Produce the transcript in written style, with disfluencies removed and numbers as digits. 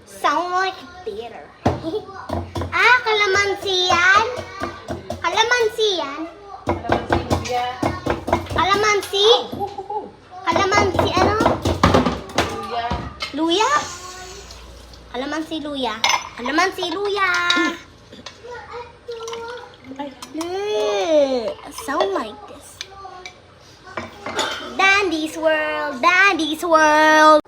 Sound like theater. Kalamansi yan. Kalamansi yan. Kalamansi. Kalamansi ano? Luya. Kalamansi luya. Kalamansi luya. Sound like this. Dandy's World. Dandy's World.